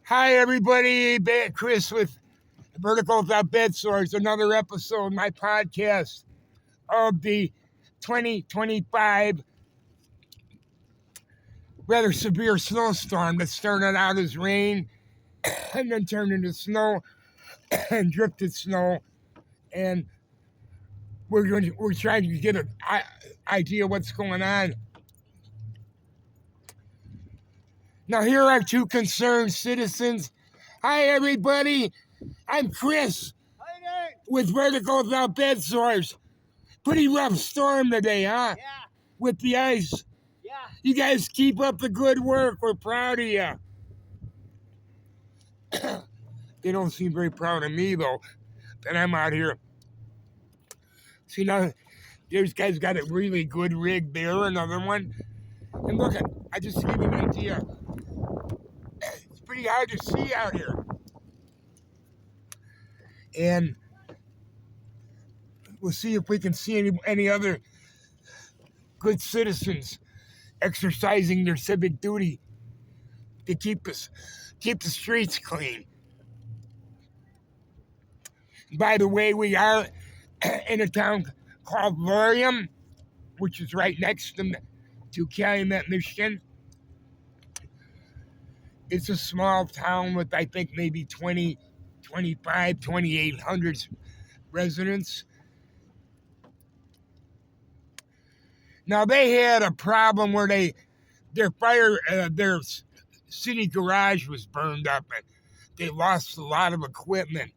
Hi, everybody. Chris with Vertical Without Bedsores. Another episode of my podcast of the 2025 rather severe snowstorm that started out as rain and then turned into snow and drifted snow. And we're trying to get an idea what's going on. Now, here are two concerned citizens. Hi, everybody. I'm Chris with Vertical Without Bedsores. Pretty rough storm today, huh? Yeah. With the ice. Yeah. You guys keep up the good work. We're proud of you. They don't seem very proud of me, though, that I'm out here. See, now, these guys got a really good rig there, another one. And look, I just to give you an idea. It's pretty hard to see out here. And we'll see if we can see any other good citizens exercising their civic duty to keep the streets clean. By the way, we are in a town called Lorium, which is right next to Calumet, Michigan. It's a small town with, I think, maybe 2,800 residents. Now, they had a problem where their city garage was burned up and they lost a lot of equipment.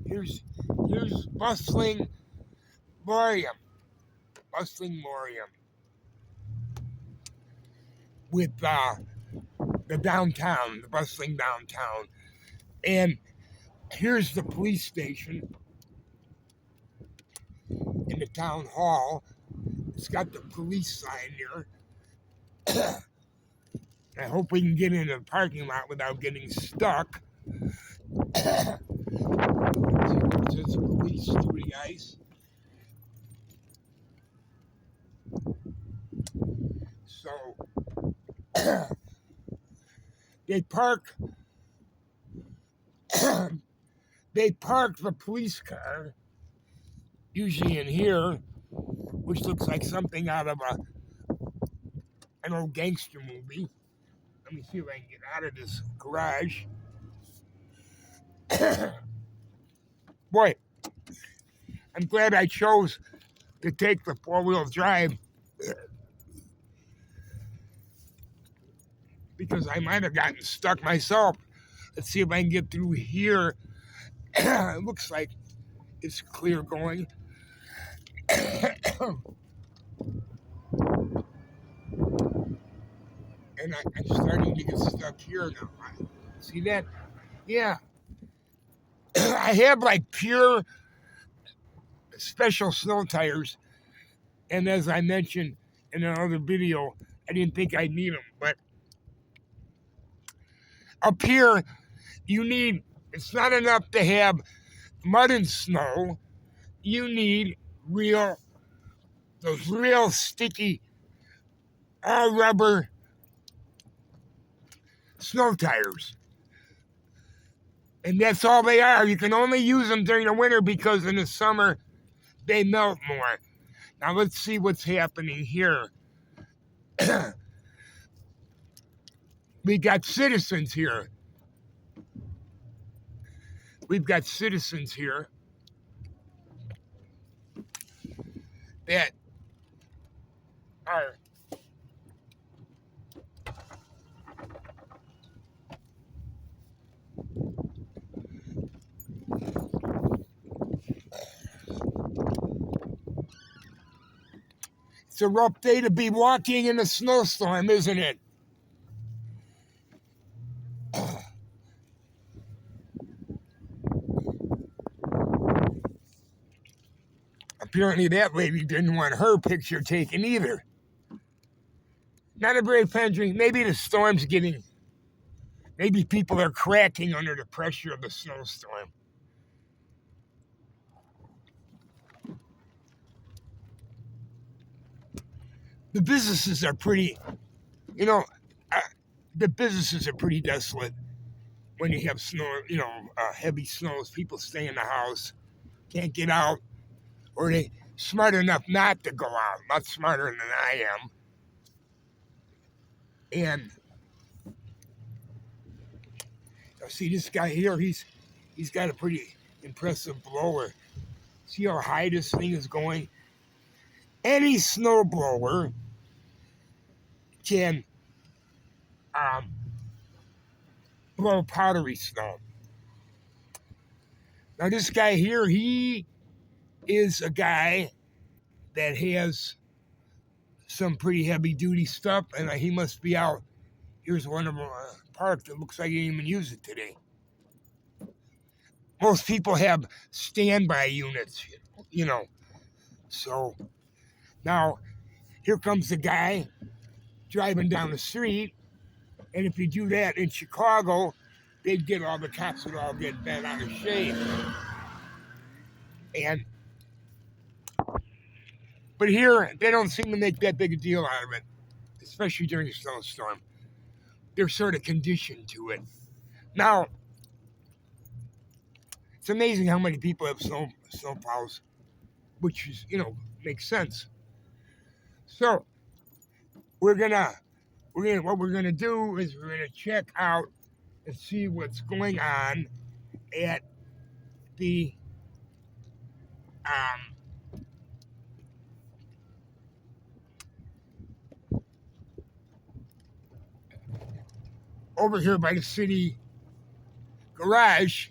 Here's bustling Lorium. With the downtown, the bustling downtown. And here's the police station in the town hall. It's got the police sign here. I hope we can get into the parking lot without getting stuck. See what says police to the ice. So they park the police car, usually in here, which looks like something out of an old gangster movie. Let me see if I can get out of this garage. Boy, I'm glad I chose to take the four-wheel drive because I might have gotten stuck myself. Let's see if I can get through here. It looks like it's clear going. And I'm starting to get stuck here now. See that? Yeah. I have like pure special snow tires. And as I mentioned in another video, I didn't think I'd need them. But up here, it's not enough to have mud and snow. You need those real sticky, all rubber snow tires. And that's all they are. You can only use them during the winter because in the summer, they melt more. Now let's see what's happening here. We got citizens here. We've got citizens here that are It's a rough day to be walking in a snowstorm, isn't it? Apparently that lady didn't want her picture taken either. Not a very friendly. Maybe the storm's maybe people are cracking under the pressure of the snowstorm. The businesses are pretty desolate. when you have snow, heavy snows, people stay in the house, can't get out, or they smart enough not to go out, much smarter than I am. And see this guy here, he's got a pretty impressive blower. See how high this thing is going? Any snow blower can blow powdery snow. Now this guy here, he is a guy that has some pretty heavy duty stuff, and he must be out. Here's one of them parked. It looks like he didn't even use it today. Most people have standby units, So now here comes the guy driving down the street, and if you do that in Chicago, they'd get all the cops would all get bent out of shape. But here they don't seem to make that big a deal out of it, especially during a snowstorm. They're sort of conditioned to it. Now, it's amazing how many people have snowplows, which is, makes sense. So what we're gonna do is we're gonna check out and see what's going on at the over here by the city garage.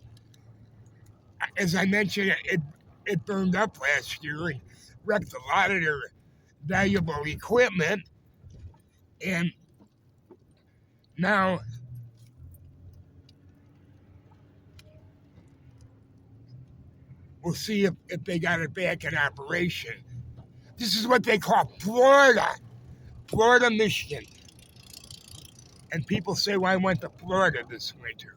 As I mentioned, it burned up last year and wrecked a lot of their valuable equipment. And now we'll see if they got it back in operation. This is what they call Florida, Michigan. And people say, well, I went to Florida this winter.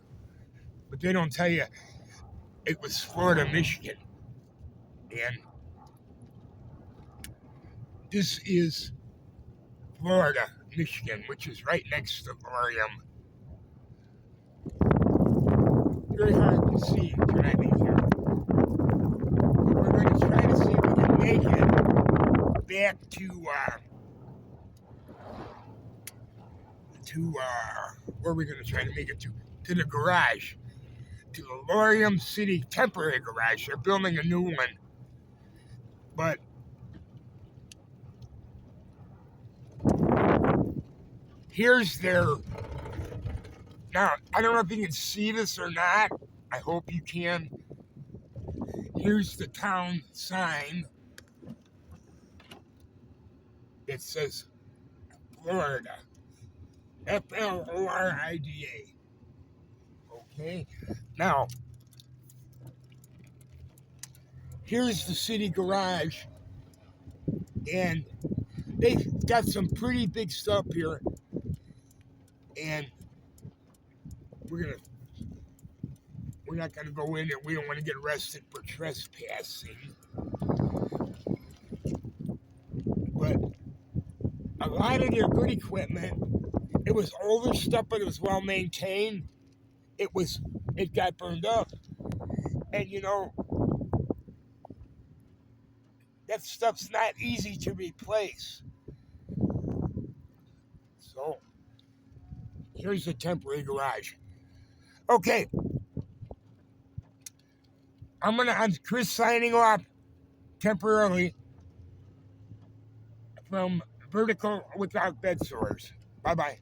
But they don't tell you it was Florida, Michigan. And this is Florida, Michigan, which is right next to where I am. Very hard to see driving here. We're going to try to see if we can make it back to where we're going to try to make it to the garage, to the Lorium City temporary garage. They're building a new one, but here's their. Now, I don't know if you can see this or not. I hope you can. Here's the town sign. It says Florida. Florida. Okay. Now, here's the city garage. And they've got some pretty big stuff here. And we're not gonna go in there. We don't want to get arrested for trespassing. But a lot of their good equipment, it was older stuff, but it was well maintained. It got burned up. And that stuff's not easy to replace. So here's the temporary garage. Okay. I'm Chris signing off temporarily from Vertical Without Bedsores. Bye-bye.